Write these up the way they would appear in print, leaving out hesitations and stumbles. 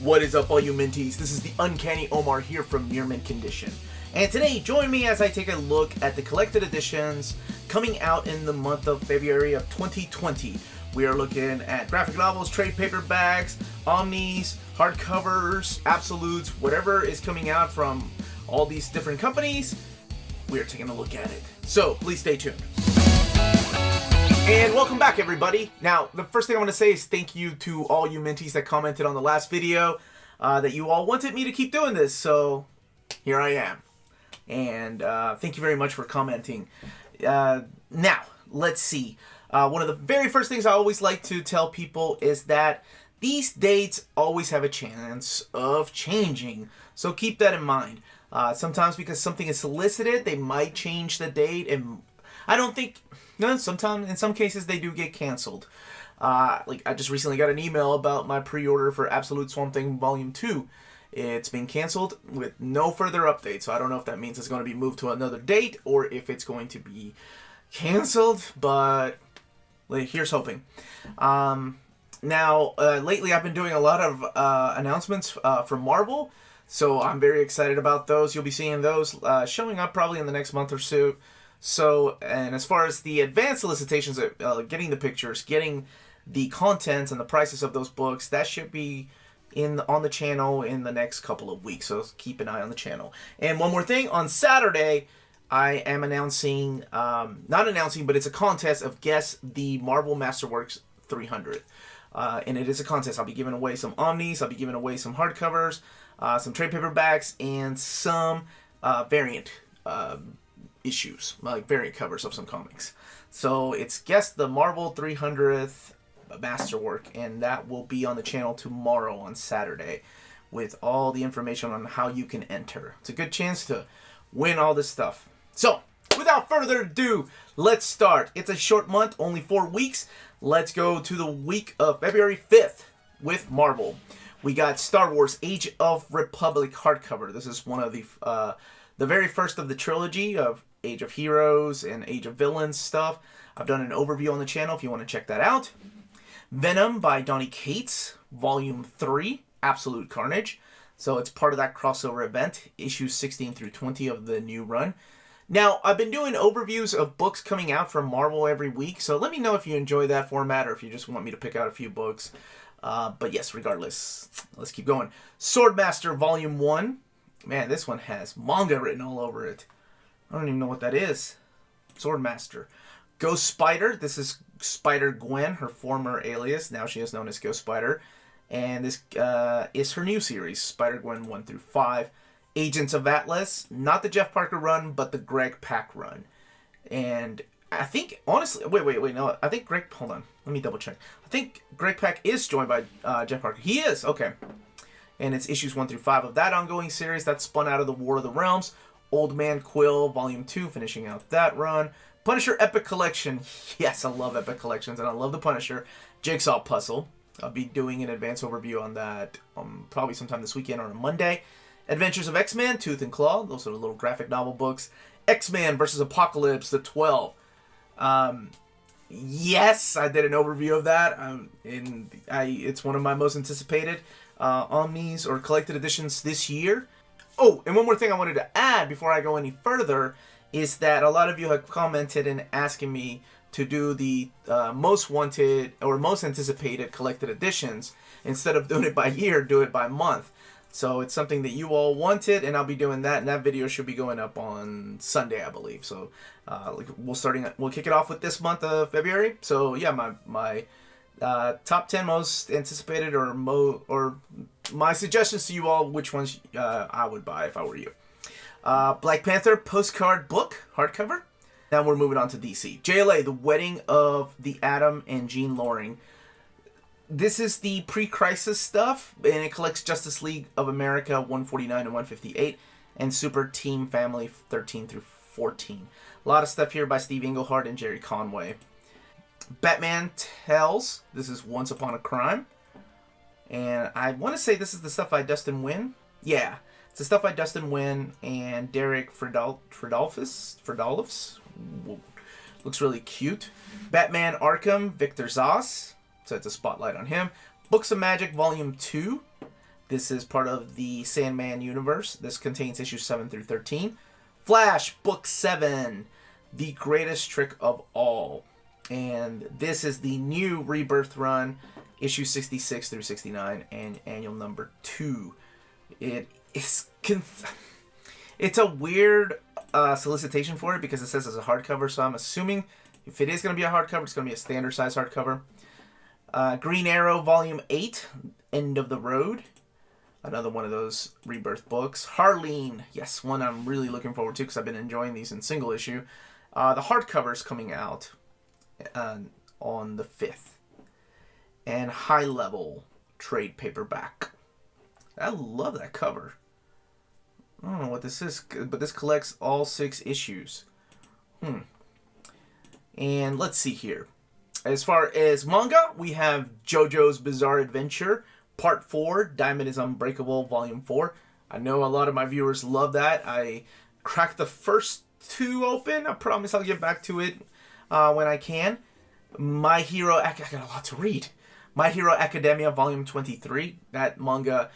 What is up, all you minties? This is the Uncanny Omar here from Mere Mint Condition. And today, join me as I take a look at the collected editions coming out in the month of February of 2020. We are looking at graphic novels, trade paperbacks, omnis, hardcovers, absolutes, whatever is coming out from all these different companies. We are taking a look at it. So, please stay tuned. And welcome back, everybody. Now, the first thing I want to say is thank you to all you minties that commented on the last video, that you all wanted me to keep doing this, so here I am. And thank you very much for commenting. Now, let's see. One of the very first things I always like to tell people is that these dates always have a chance of changing, so keep that in mind. Sometimes because something is solicited, they might change the date, and I don't think... No, sometimes, in some cases, they do get canceled. Like, I just recently got an email about my pre-order for Absolute Swamp Thing Volume 2. It's been canceled with no further update, so I don't know if that means it's going to be moved to another date or if it's going to be canceled, but like, here's hoping. Now, lately I've been doing a lot of announcements from Marvel, so I'm very excited about those. You'll be seeing those showing up probably in the next month or so. So, and as far as the advanced solicitations, getting the pictures, getting the contents and the prices of those books, that should be on the channel in the next couple of weeks. So keep an eye on the channel. And one more thing, on Saturday, I am announcing, not announcing, but it's a contest of Guess the Marvel Masterworks 300. And it is a contest. I'll be giving away some omnis, I'll be giving away some hardcovers, some trade paperbacks, and some variant issues, like variant covers of some comics. So it's Guess the Marvel 300th Masterwork, and that will be on the channel tomorrow on Saturday with all the information on how you can enter. It's a good chance to win all this stuff. So, without further ado, let's start. It's a short month, only 4 weeks. Let's go to the week of February 5th with Marvel. We got Star Wars Age of Republic hardcover. This is one of the very first of the trilogy of Age of Heroes and Age of Villains stuff. I've done an overview on the channel if you want to check that out. Venom by Donny Cates, Volume 3, Absolute Carnage. So it's part of that crossover event, issues 16 through 20 of the new run. Now, I've been doing overviews of books coming out from Marvel every week, so let me know if you enjoy that format or if you just want me to pick out a few books. But yes, regardless, let's keep going. Swordmaster Volume 1. Man, this one has manga written all over it. I don't even know what that is. Swordmaster. Ghost Spider. This is Spider-Gwen, her former alias. Now she is known as Ghost Spider. And this is her new series, Spider-Gwen 1 through 5. Agents of Atlas. Not the Jeff Parker run, but the Greg Pak run. And I think, honestly... Wait, no. I think Greg... Hold on. Let me double check. I think Greg Pak is joined by Jeff Parker. He is. Okay. And it's issues 1 through 5 of that ongoing series that spun out of the War of the Realms. Old Man Quill, Volume 2, finishing out that run. Punisher Epic Collection. Yes, I love Epic Collections, and I love the Punisher. Jigsaw Puzzle. I'll be doing an advanced overview on that probably sometime this weekend or on Monday. Adventures of X-Men, Tooth and Claw. Those are the little graphic novel books. X-Men vs. Apocalypse, the 12. Yes, I did an overview of that. It's one of my most anticipated omnis or collected editions this year. Oh, and one more thing I wanted to add before I go any further is that a lot of you have commented and asking me to do the most wanted or most anticipated collected editions. Instead of doing it by year, do it by month. So it's something that you all wanted, and I'll be doing that, and that video should be going up on Sunday, I believe. So we'll kick it off with this month of February. So yeah, my top 10 most anticipated or my suggestions to you all, which ones I would buy if I were you. Black Panther postcard book, hardcover. Now we're moving on to DC. JLA, The Wedding of the Atom and Jean Loring. This is the pre-crisis stuff, and it collects Justice League of America 149 and 158, and Super Team Family 13 through 14. A lot of stuff here by Steve Englehart and Jerry Conway. Batman Tells. This is Once Upon a Crime. And I want to say this is the stuff by Dustin Nguyen. Yeah, it's the stuff by Dustin Nguyen and Derek Fridolfs. Looks really cute. Batman Arkham, Victor Zsasz. So it's a spotlight on him. Books of Magic, Volume 2. This is part of the Sandman universe. This contains issues 7 through 13. Flash, Book 7, The Greatest Trick of All. And this is the new Rebirth run, issue 66 through 69, and annual number 2. It's a weird solicitation for it because it says it's a hardcover, so I'm assuming if it is going to be a hardcover, it's going to be a standard size hardcover. Green Arrow, Volume 8, End of the Road. Another one of those Rebirth books. Harleen, yes, one I'm really looking forward to because I've been enjoying these in single issue. The hardcover is coming out on the 5th. And High Level trade paperback. I love that cover. I don't know what this is, but this collects all 6 issues. And let's see here. As far as manga, we have JoJo's Bizarre Adventure, Part 4, Diamond is Unbreakable, Volume 4. I know a lot of my viewers love that. I cracked the first 2 open. I promise I'll get back to it when I can. My Hero... I got a lot to read. My Hero Academia, Volume 23. That manga...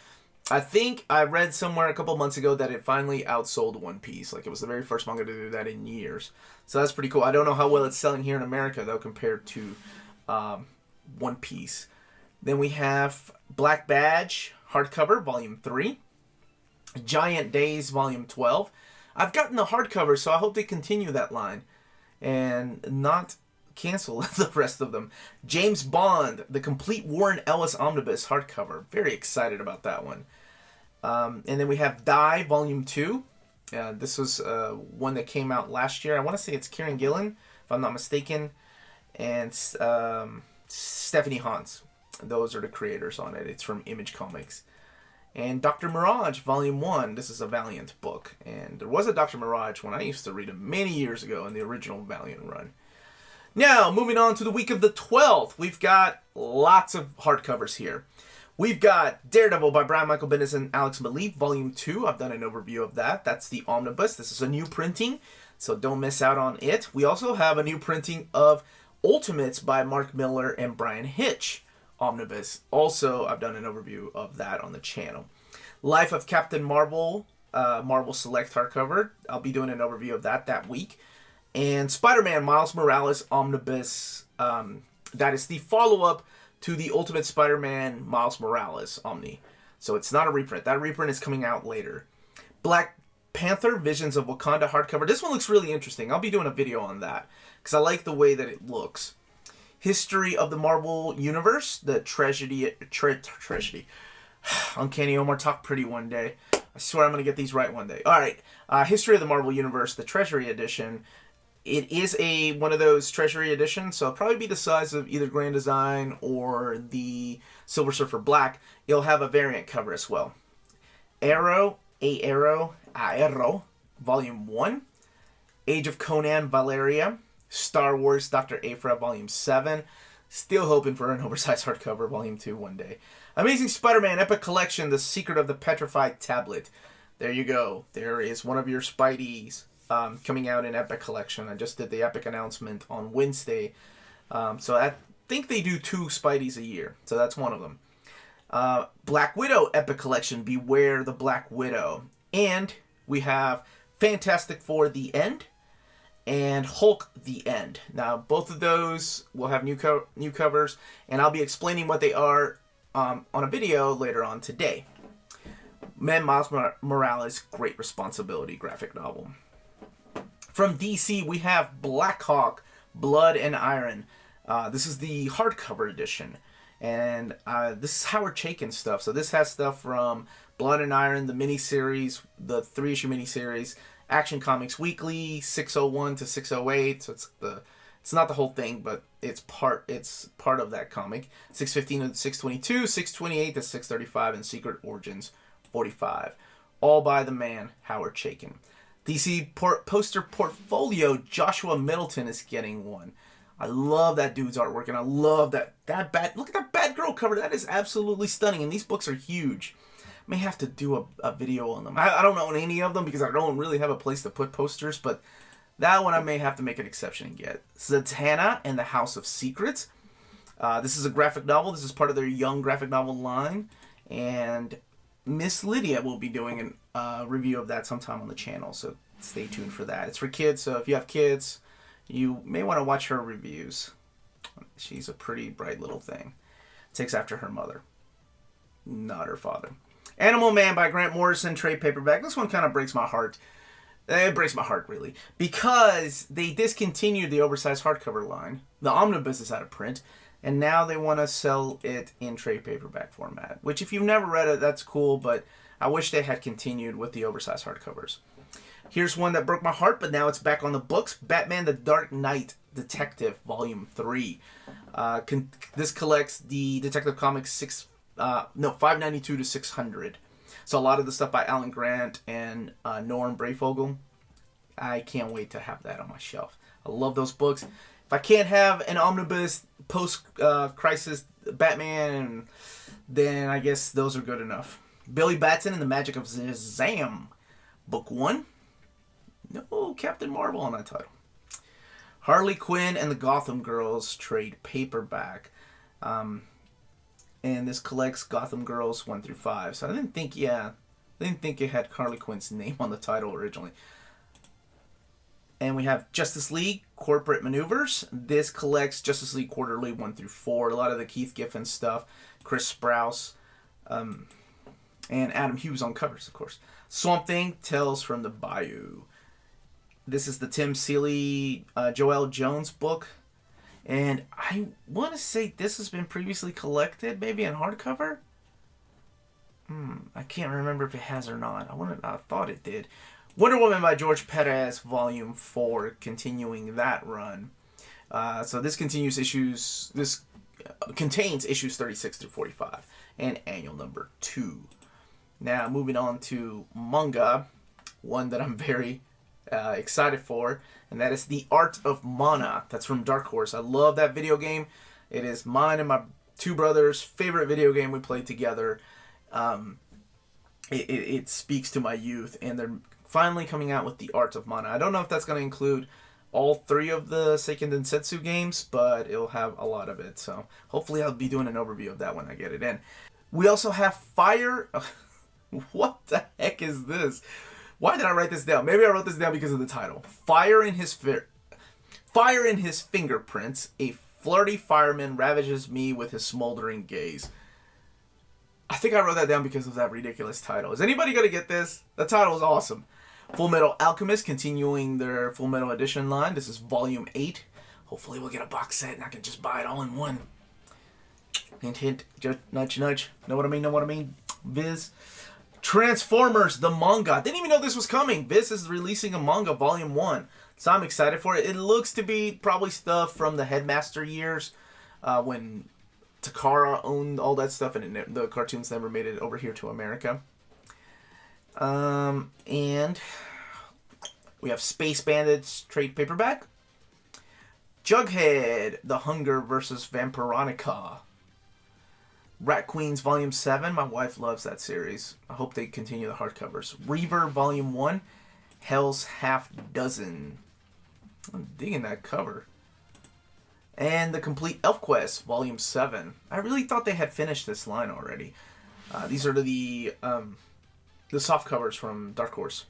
I think I read somewhere a couple months ago that it finally outsold One Piece. Like, it was the very first manga to do that in years. So that's pretty cool. I don't know how well it's selling here in America, though, compared to One Piece. Then we have Black Badge, hardcover, Volume 3. Giant Days, Volume 12. I've gotten the hardcover, so I hope they continue that line and not cancel the rest of them. James Bond, the complete Warren Ellis omnibus hardcover. Very excited about that one. And then we have Die, Volume 2. This was one that came out last year. I want to say it's Kieran Gillen, if I'm not mistaken, and Stephanie Hans. Those are the creators on it. It's from Image Comics. And Dr. Mirage, Volume 1. This is a Valiant book. And there was a Dr. Mirage when I used to read it many years ago in the original Valiant run. Now, moving on to the week of the 12th. We've got lots of hardcovers here. We've got Daredevil by Brian Michael Bendis and Alex Maleev, Volume 2. I've done an overview of that. That's the omnibus. This is a new printing, so don't miss out on it. We also have a new printing of Ultimates by Mark Miller and Brian Hitch omnibus. Also, I've done an overview of that on the channel. Life of Captain Marvel, Marvel Select hardcover. I'll be doing an overview of that week. And Spider-Man Miles Morales omnibus. That is the follow-up to the Ultimate Spider-Man Miles Morales Omni. So it's not a reprint. That reprint is coming out later. Black Panther Visions of Wakanda hardcover. This one looks really interesting. I'll be doing a video on that because I like the way that it looks. History of the Marvel Universe, the Tragedy. Uncanny Omar, talk pretty one day. I swear I'm going to get these right one day. All right. History of the Marvel Universe, the Treasury Edition. It is one of those Treasury editions, so it'll probably be the size of either Grand Design or the Silver Surfer Black. It'll have a variant cover as well. Aero, Volume 1. Age of Conan, Valeria. Star Wars, Dr. Aphra, Volume 7. Still hoping for an oversized hardcover, Volume 2 one day. Amazing Spider-Man Epic Collection, The Secret of the Petrified Tablet. There you go. There is one of your Spideys coming out in Epic Collection. I just did the Epic announcement on Wednesday. So I think they do 2 Spideys a year. So that's one of them. Black Widow Epic Collection, Beware the Black Widow. And we have Fantastic Four The End and Hulk The End. Now, both of those will have new covers, and I'll be explaining what they are on a video later on today. Miles Morales, Great Responsibility graphic novel. From DC, we have Black Hawk, Blood and Iron. This is the hardcover edition. And this is Howard Chaykin stuff. So this has stuff from Blood and Iron, the miniseries, the 3-issue miniseries, Action Comics Weekly, 601 to 608. So it's not the whole thing, but it's part of that comic. 615 to 622, 628 to 635, and Secret Origins 45. All by the man, Howard Chaykin. DC poster portfolio, Joshua Middleton is getting one. I love that dude's artwork, and I love that bad. Look at that Batgirl cover. That is absolutely stunning, and these books are huge. May have to do a video on them. I don't own any of them because I don't really have a place to put posters, but that one I may have to make an exception and get. Zatanna and the House of Secrets. This is a graphic novel. This is part of their young graphic novel line, and Miss Lydia will be doing a review of that sometime on the channel, so stay tuned for that. It's for kids, so if you have kids, you may want to watch her reviews. She's a pretty bright little thing. Takes after her mother, not her father. Animal Man by Grant Morrison, trade paperback. This one kind of breaks my heart. It breaks my heart, really, because they discontinued the oversized hardcover line. The omnibus is out of print, and now they want to sell it in trade paperback format, which if you've never read it, that's cool, but I wish they had continued with the oversized hardcovers. Here's one that broke my heart, but now it's back on the books. Batman the Dark Knight Detective, Volume 3. This collects the Detective Comics 592 to 600. So a lot of the stuff by Alan Grant and Norm Breyfogle. I can't wait to have that on my shelf. I love those books. If I can't have an omnibus post-crisis Batman, then I guess those are good enough. Billy Batson and the Magic of Shazam, Book 1. No Captain Marvel on that title. Harley Quinn and the Gotham Girls trade paperback. And this collects Gotham Girls 1 through 5. So I didn't think it had Harley Quinn's name on the title originally. And we have Justice League Corporate Maneuvers. This collects Justice League Quarterly 1 through 4. A lot of the Keith Giffen stuff. Chris Sprouse. And Adam Hughes on covers, of course. Swamp Thing, Tales from the Bayou. This is the Tim Seeley, Joel Jones book. And I want to say this has been previously collected, maybe in hardcover. I can't remember if it has or not. I thought it did. Wonder Woman by George Perez, Volume 4, continuing that run. So this continues issues. This contains issues 36 through 45 and annual number 2. Now moving on to manga, one that I'm very excited for, and that is The Art of Mana. That's from Dark Horse. I love that video game. It is mine and my two brothers' favorite video game we played together. It speaks to my youth, and they're finally coming out with The Art of Mana. I don't know if that's going to include all 3 of the Seiken Densetsu games, but it'll have a lot of it. So hopefully I'll be doing an overview of that when I get it in. We also have Fire. What the heck is this? Why did I write this down? Maybe I wrote this down because of the title. Fire in his fingerprints. A flirty fireman ravages me with his smoldering gaze. I think I wrote that down because of that ridiculous title. Is anybody going to get this? The title is awesome. Full Metal Alchemist continuing their Full Metal Edition line. This is Volume 8. Hopefully we'll get a box set and I can just buy it all in one. Hint, hint. Just nudge, nudge. Know what I mean? Viz. Transformers, the manga. Didn't even know this was coming. Viz is releasing a manga, Volume 1. So I'm excited for it. It looks to be probably stuff from the Headmaster years when Takara owned all that stuff and the cartoons never made it over here to America. And we have Space Bandits trade paperback. Jughead, The Hunger vs. Vampironica. Rat Queens Volume 7. My wife loves that series. I hope they continue the hardcovers. Reaver Volume 1. Hell's Half Dozen. I'm digging that cover. And The Complete Elf Quest Volume 7. I really thought they had finished this line already. These are the soft covers from Dark Horse.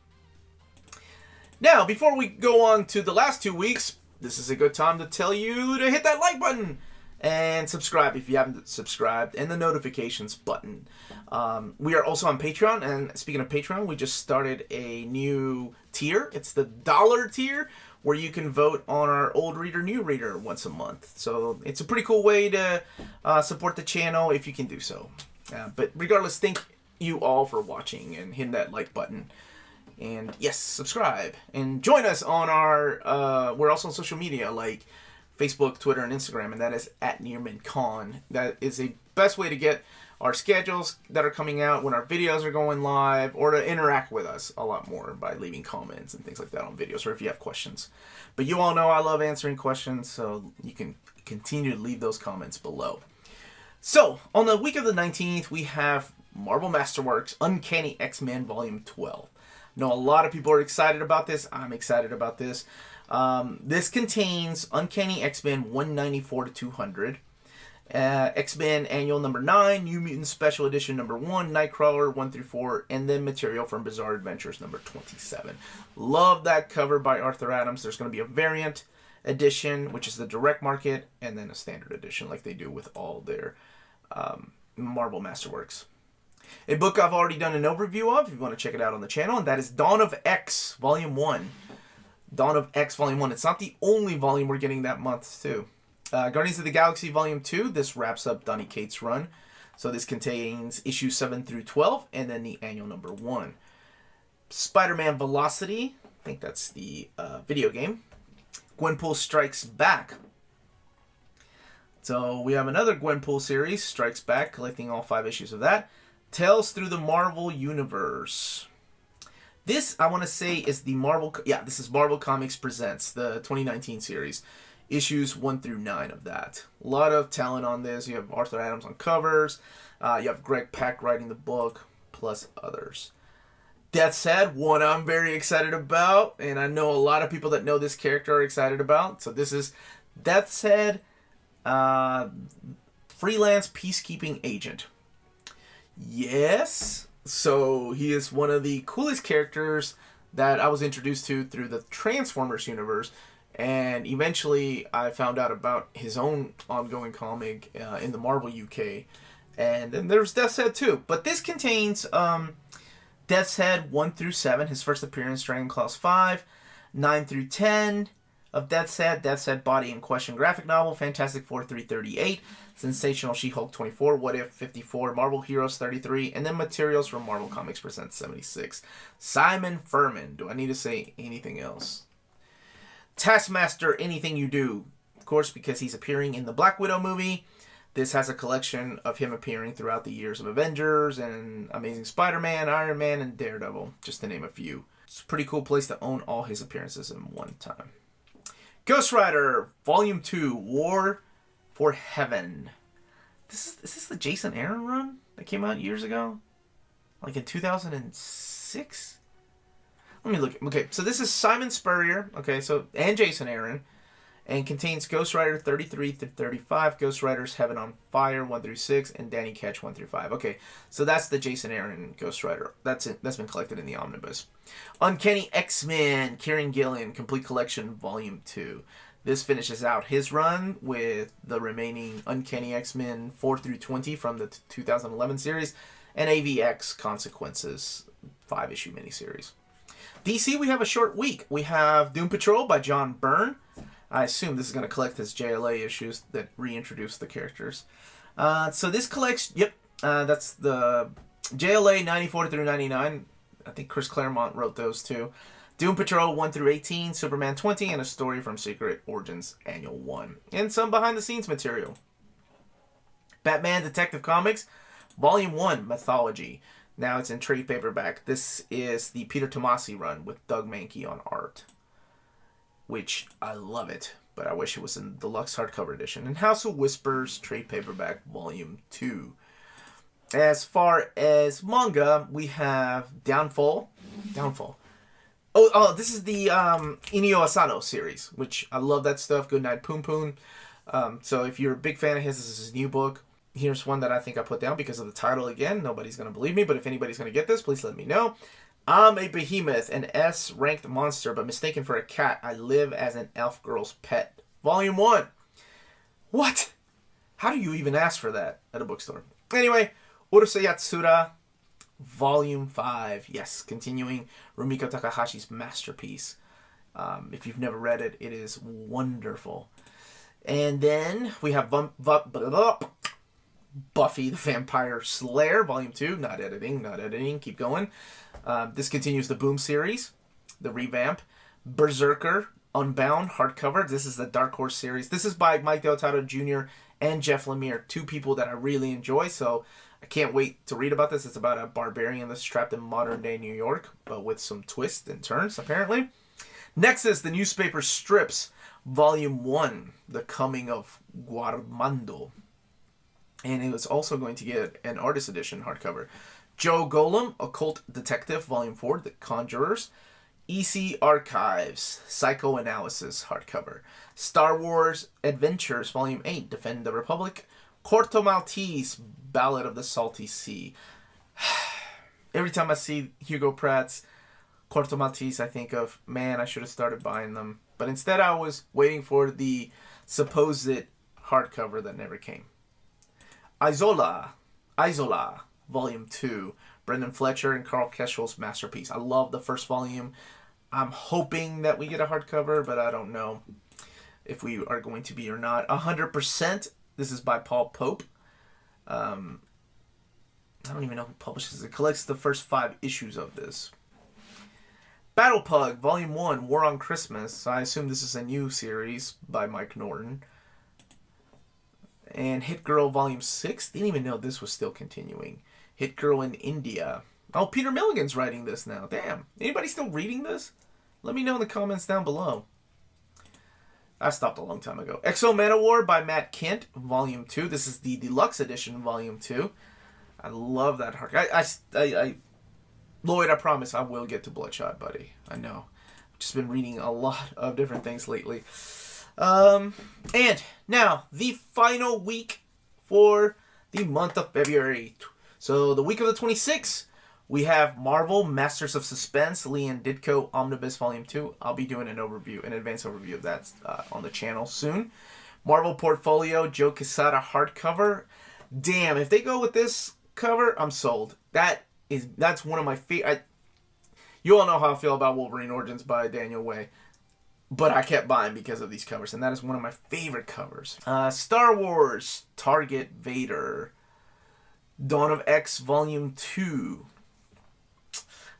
Now, before we go on to the last 2 weeks, this is a good time to tell you to hit that like button and subscribe if you haven't subscribed, and the notifications button. We are also on Patreon, and speaking of Patreon, we just started a new tier. It's the $1 tier, where you can vote on our old reader, new reader once a month. So it's a pretty cool way to support the channel if you can do so. But regardless, thank you all for watching and hitting that like button. And yes, subscribe. And join us on our, we're also on social media like Facebook, Twitter, and Instagram, and that is @NearmanCon. That is the best way to get our schedules that are coming out when our videos are going live, or to interact with us a lot more by leaving comments and things like that on videos, or if you have questions. But you all know I love answering questions, so you can continue to leave those comments below. So, on the week of the 19th, we have Marvel Masterworks Uncanny X-Men Volume 12. I know a lot of people are excited about this. I'm excited about this. This contains Uncanny X-Men 194 to 200. X-Men Annual number 9, New Mutants Special Edition number 1, Nightcrawler 1 through 4, and then material from Bizarre Adventures number 27. Love that cover by Arthur Adams. There's going to be a variant edition, which is the direct market, and then a standard edition like they do with all their Marvel Masterworks. A book I've already done an overview of, if you want to check it out on the channel, and that is Dawn of X, Volume 1. Dawn of X, Volume 1. It's not the only volume we're getting that month, too. Guardians of the Galaxy Volume 2, this wraps up Donny Cates' run. So this contains issues 7 through 12, and then the annual number 1. Spider-Man Velocity, I think that's the video game. Gwenpool Strikes Back. So we have another Gwenpool series, Strikes Back, collecting all 5 issues of that. Tales Through the Marvel Universe. This, I want to say, is the Marvel... Yeah, this is Marvel Comics Presents, the 2019 series. Issues 1 through 9 of that. A lot of talent on this. You have Arthur Adams on covers. You have Greg Pak writing the book, plus others. Death's Head, one I'm very excited about, and I know a lot of people that know this character are excited about. So this is Death's Head, freelance peacekeeping agent. Yes, so he is one of the coolest characters that I was introduced to through the Transformers universe. And eventually I found out about his own ongoing comic in the Marvel UK. And then there's Death's Head too. But this contains Death's Head 1 through 7, his first appearance, Dragon Claws 5, 9 through 10 of Death's Head Body in Question graphic novel, Fantastic Four 338, Sensational She-Hulk 24, What If 54, Marvel Heroes 33, and then materials from Marvel Comics Presents 76. Simon Furman. Do I need to say anything else? Taskmaster, Anything You Do, of course, because he's appearing in the Black Widow movie. This has a collection of him appearing throughout the years of Avengers and Amazing Spider-Man, Iron Man, and Daredevil, just to name a few. It's a pretty cool place to own all his appearances in one time. Ghost Rider, Volume 2, War for Heaven. Is this the Jason Aaron run that came out years ago? Like in 2006? Let me look. Okay, so this is Simon Spurrier, and Jason Aaron, and contains Ghost Rider 33 through 35, Ghost Rider's Heaven on Fire 1 through 6, and Danny Ketch 1 through 5. Okay, so that's the Jason Aaron Ghost Rider. That's it. That's been collected in the omnibus. Uncanny X-Men, Kieran Gillen, Complete Collection Volume 2. This finishes out his run with the remaining Uncanny X-Men 4 through 20 from the 2011 series, and AVX Consequences 5-issue miniseries. DC, we have a short week. We have Doom Patrol by John Byrne. I assume this is going to collect his JLA issues that reintroduce the characters. So this collects, that's the JLA 94 through 99. I think Chris Claremont wrote those too. Doom Patrol 1 through 18, Superman 20, and a story from Secret Origins Annual 1. And some behind-the-scenes material. Batman Detective Comics, Volume 1, Mythology. Now it's in trade paperback. This is the Peter Tomasi run with Doug Mahnke on art, which I love it, but I wish it was in deluxe hardcover edition. And House of Whispers, trade paperback, Volume 2. As far as manga, we have Downfall. Oh, this is the Inio Asano series, which I love that stuff. Goodnight Poon Poon. So if you're a big fan of his, this is his new book. Here's one that I think I put down because of the title again. Nobody's going to believe me, but if anybody's going to get this, please let me know. I'm a behemoth, an S-ranked monster, but mistaken for a cat. I live as an elf girl's pet. Volume 1. What? How do you even ask for that at a bookstore? Anyway, Urusei Yatsura, Volume 5. Yes, continuing Rumiko Takahashi's masterpiece. If you've never read it, it is wonderful. And then we have Buffy the Vampire Slayer, Volume 2. Not editing. Keep going. This continues the Boom series, the revamp. Berserker, Unbound, hardcover. This is the Dark Horse series. This is by Mike Deodato Jr. and Jeff Lemire, two people that I really enjoy, so I can't wait to read about this. It's about a barbarian that's trapped in modern-day New York, but with some twists and turns, apparently. Next is the newspaper strips, Volume 1, The Coming of Guarmando. And it was also going to get an artist edition hardcover. Joe Golem, Occult Detective, Volume 4, The Conjurers. EC Archives, Psychoanalysis hardcover. Star Wars Adventures, Volume 8, Defend the Republic. Corto Maltese, Ballad of the Salty Sea. Every time I see Hugo Pratt's Corto Maltese, I think of, man, I should have started buying them. But instead I was waiting for the supposed hardcover that never came. Isola, Volume 2. Brendan Fletcher and Carl Keschel's masterpiece. I love the first volume. I'm hoping that we get a hardcover, but I don't know if we are going to be or not. 100%. This is by Paul Pope. I don't even know who publishes it. It collects the first 5 issues of this. Battle Pug, Volume 1, War on Christmas. I assume this is a new series by Mike Norton. And Hit Girl, Volume 6. Didn't even know this was still continuing. Hit Girl in India. Oh, Peter Milligan's writing this now. Damn. Anybody still reading this? Let me know in the comments down below. I stopped a long time ago. Exo Manowar by Matt Kindt, Volume 2. This is the deluxe edition, Volume 2. I love that hard. Lloyd, I promise I will get to Bloodshot, buddy. I know. I've just been reading a lot of different things lately. And now, the final week for the month of February. So, the week of the 26th, we have Marvel Masters of Suspense, Leon Ditko Omnibus Volume 2. I'll be doing an advanced overview of that on the channel soon. Marvel Portfolio, Joe Quesada hardcover. Damn, if they go with this cover, I'm sold. That's one of my favorite. You all know how I feel about Wolverine Origins by Daniel Way. But I kept buying because of these covers, and that is one of my favorite covers. Star Wars, Target Vader, Dawn of X Volume 2.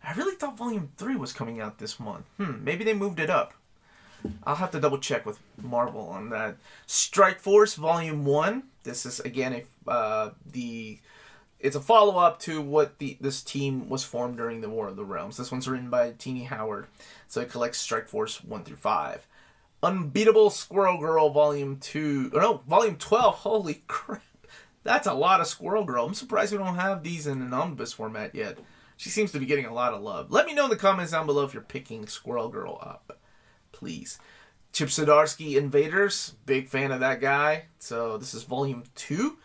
I really thought Volume 3 was coming out this month. Maybe they moved it up. I'll have to double check with Marvel on that. Strike Force Volume 1. This is, again, it's a follow-up to what this team was formed during the War of the Realms. This one's written by Tini Howard. So it collects Strike Force 1 through 5. Unbeatable Squirrel Girl Volume 2. No, Volume 12. Holy crap. That's a lot of Squirrel Girl. I'm surprised we don't have these in an omnibus format yet. She seems to be getting a lot of love. Let me know in the comments down below if you're picking Squirrel Girl up. Please. Chip Zdarsky Invaders. Big fan of that guy. So this is Volume 2.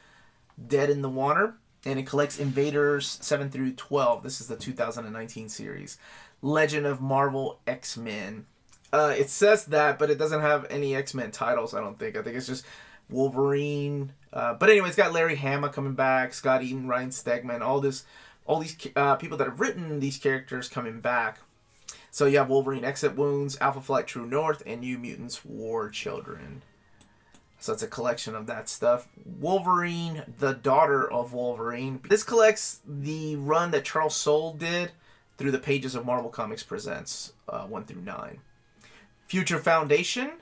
Dead in the Water. And it collects Invaders 7 through 12. This is the 2019 series. Legend of Marvel X-Men. It says that, but it doesn't have any X-Men titles, I don't think. I think it's just Wolverine. But anyway, it's got Larry Hama coming back, Scott Eaton, Ryan Stegman, all these people that have written these characters coming back. So you have Wolverine Exit Wounds, Alpha Flight True North, and New Mutants War Children. So it's a collection of that stuff. Wolverine, the Daughter of Wolverine. This collects the run that Charles Soule did through the pages of Marvel Comics Presents 1 through 9. Future Foundation.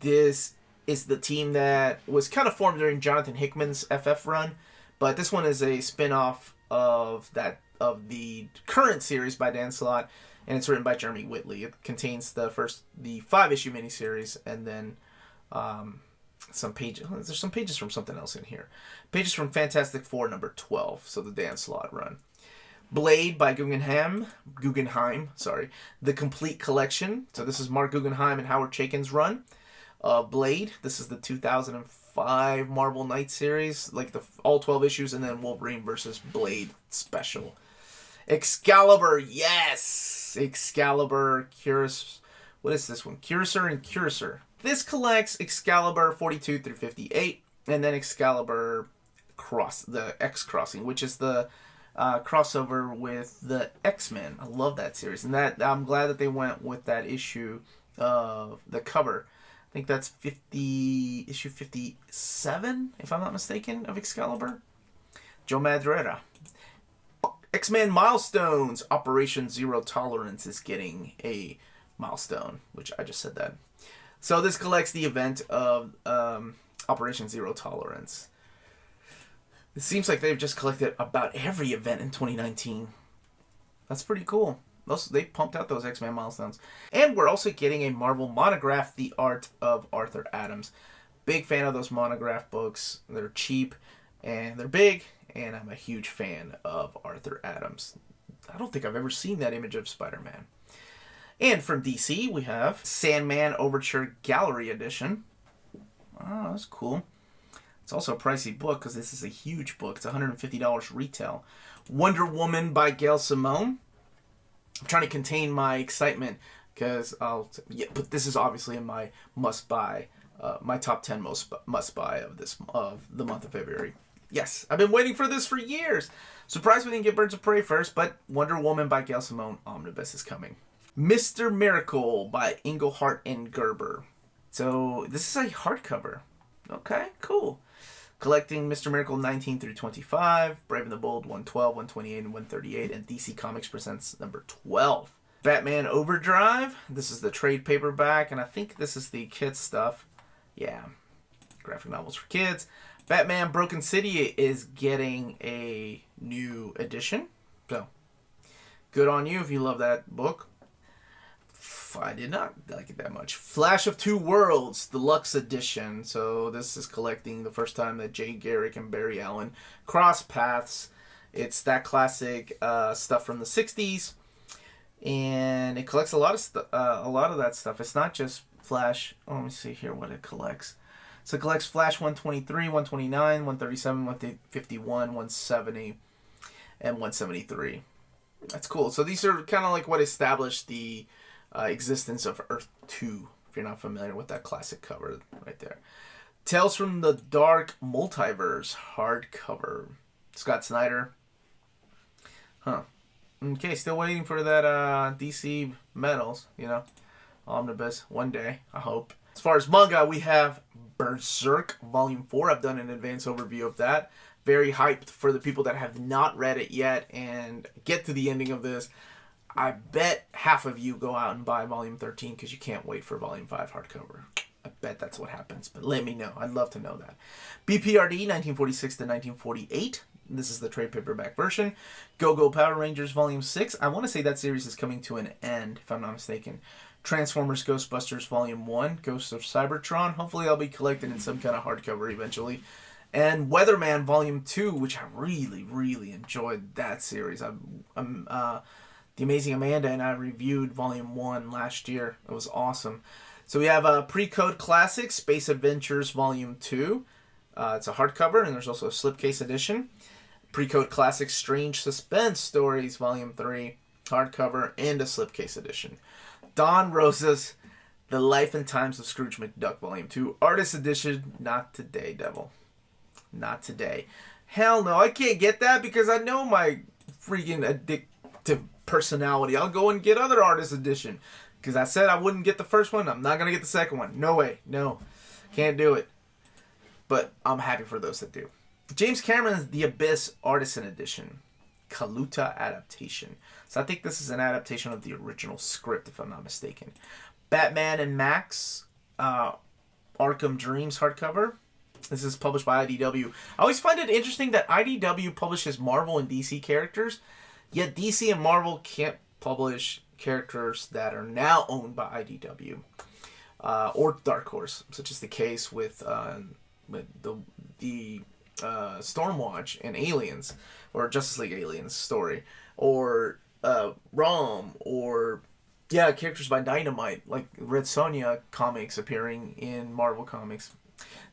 This is the team that was kind of formed during Jonathan Hickman's FF run, but this one is a spin-off of the current series by Dan Slott, and it's written by Jeremy Whitley. It contains the 5-issue miniseries, and then some pages. There's some pages from something else in here. Pages from Fantastic Four number 12, so the Dan Slott run. Blade by Guggenheim, the complete collection. So this is Mark Guggenheim and Howard Chaykin's run of Blade. This is the 2005 Marvel Knights series, like all 12 issues, and then Wolverine versus Blade special. Excalibur, yes! Excalibur, what is this one? Cursor and Cursor. This collects Excalibur 42 through 58, and then Excalibur the X Crossing, which is the crossover with the X-Men. I love that series, and I'm glad that they went with that issue of the cover. I think that's issue 57, if I'm not mistaken, of Excalibur. Joe Madureira. X-Men Milestones. Operation Zero Tolerance is getting a milestone, which I just said that. So this collects the event of Operation Zero Tolerance. It seems like they've just collected about every event in 2019. That's pretty cool. They pumped out those X-Men milestones. And we're also getting a Marvel monograph, The Art of Arthur Adams. Big fan of those monograph books. They're cheap and they're big, and I'm a huge fan of Arthur Adams. I don't think I've ever seen that image of Spider-Man. And from DC, we have Sandman Overture Gallery Edition. Oh, that's cool. It's also a pricey book because this is a huge book. It's $150 retail. Wonder Woman by Gail Simone. I'm trying to contain my excitement because but this is obviously in my must-buy, my top 10 must-buy of the month of February. Yes, I've been waiting for this for years. Surprised we didn't get Birds of Prey first, but Wonder Woman by Gail Simone Omnibus is coming. Mr. Miracle by Englehart and Gerber. So this is a hardcover. Okay, cool. Collecting Mr. Miracle 19 through 25, Brave and the Bold 112, 128, and 138, and DC Comics presents number 12. Batman Overdrive. This is the trade paperback, and I think this is the kids stuff. Yeah, graphic novels for kids. Batman Broken City is getting a new edition. So, good on you if you love that book. I did not like it that much. Flash of Two Worlds, Deluxe Edition. So this is collecting the first time that Jay Garrick and Barry Allen cross paths. It's that classic stuff from the 60s. And it collects a lot of that stuff. It's not just Flash. Oh, let me see here what it collects. So it collects Flash 123, 129, 137, 151, 170, and 173. That's cool. So these are kind of like what established the existence of Earth 2, if you're not familiar with that classic cover right there. Tales from the Dark Multiverse hardcover. Scott Snyder. Okay, still waiting for that DC Metals, omnibus one day, I hope. As far as manga, we have Berserk Volume 4. I've done an advanced overview of that. Very hyped for the people that have not read it yet and get to the ending of this. I bet half of you go out and buy Volume 13 because you can't wait for Volume 5 hardcover. I bet that's what happens, but let me know. I'd love to know that. BPRD 1946 to 1948. This is the trade paperback version. Go-Go Power Rangers Volume 6. I want to say that series is coming to an end, if I'm not mistaken. Transformers Ghostbusters Volume 1. Ghosts of Cybertron. Hopefully I'll be collected in some kind of hardcover eventually. And Weatherman Volume 2, which I really, really enjoyed that series. The Amazing Amanda and I reviewed Volume 1 last year. It was awesome. So we have Pre-Code Classics, Space Adventures Volume 2. It's a hardcover, and there's also a slipcase edition. Pre-Code Classics, Strange Suspense Stories Volume 3, hardcover, and a slipcase edition. Don Rosa's The Life and Times of Scrooge McDuck Volume 2, Artist Edition. Not today, devil. Not today. Hell no, I can't get that because I know my freaking addictive personality. I'll go and get other Artist Edition. Because I said I wouldn't get the first one. I'm not going to get the second one. No way. No. Can't do it. But I'm happy for those that do. James Cameron's The Abyss Artisan Edition. Kaluta adaptation. So I think this is an adaptation of the original script, if I'm not mistaken. Batman and Max Arkham Dreams hardcover. This is published by IDW. I always find it interesting that IDW publishes Marvel and DC characters, yet DC and Marvel can't publish characters that are now owned by IDW or Dark Horse, such as the case with the Stormwatch and Aliens, or Justice League Aliens story, or ROM, or characters by Dynamite, like Red Sonja comics appearing in Marvel Comics.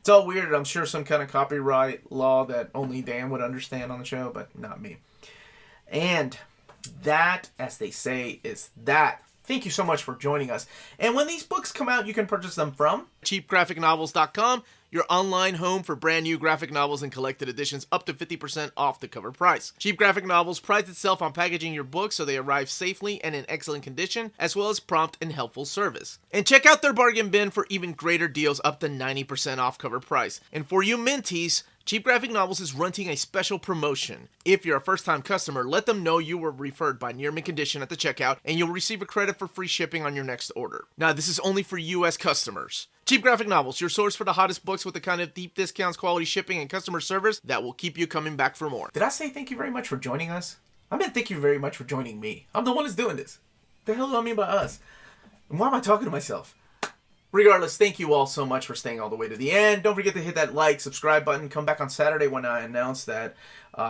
It's all weird. I'm sure some kind of copyright law that only Dan would understand on the show, but not me. And that, as they say, is that. Thank you so much for joining us. And when these books come out, you can purchase them from cheapgraphicnovels.com, your online home for brand new graphic novels and collected editions up to 50% off the cover price. Cheap Graphic Novels prides itself on packaging your books so they arrive safely and in excellent condition, as well as prompt and helpful service. And check out their bargain bin for even greater deals up to 90% off cover price. And for you Minties, Cheap Graphic Novels is running a special promotion. If you're a first-time customer, let them know you were referred by Near Mint Condition at the checkout, and you'll receive a credit for free shipping on your next order. Now, this is only for U.S. customers. Cheap Graphic Novels, your source for the hottest books with the kind of deep discounts, quality shipping, and customer service that will keep you coming back for more. Did I say thank you very much for joining us? I meant thank you very much for joining me. I'm the one who's doing this. The hell do I mean by us? And why am I talking to myself? Regardless, thank you all so much for staying all the way to the end. Don't forget to hit that like, subscribe button. Come back on Saturday when I announce that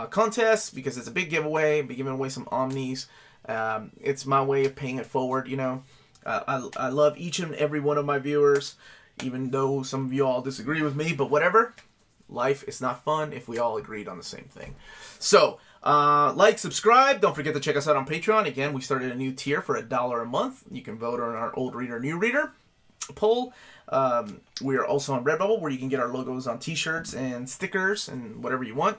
contest, because it's a big giveaway. I'll be giving away some Omnis. It's my way of paying it forward, you know. I love each and every one of my viewers, even though some of you all disagree with me, but whatever. Life is not fun if we all agreed on the same thing. So, like, subscribe. Don't forget to check us out on Patreon. Again, we started a new tier for $1 a month. You can vote on our old reader, new reader poll. We are also on Redbubble, where you can get our logos on t-shirts and stickers and whatever you want.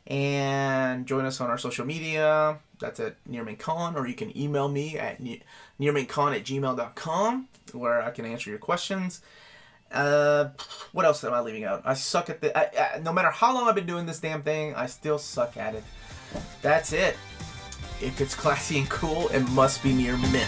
And join us on our social media. That's at NearMintCon, or you can email me at nearmintcon@gmail.com, where I can answer your questions. What else am I leaving out? I suck at no matter how long I've been doing this damn thing, I still suck at it. That's it. If it's classy and cool, it must be near mint.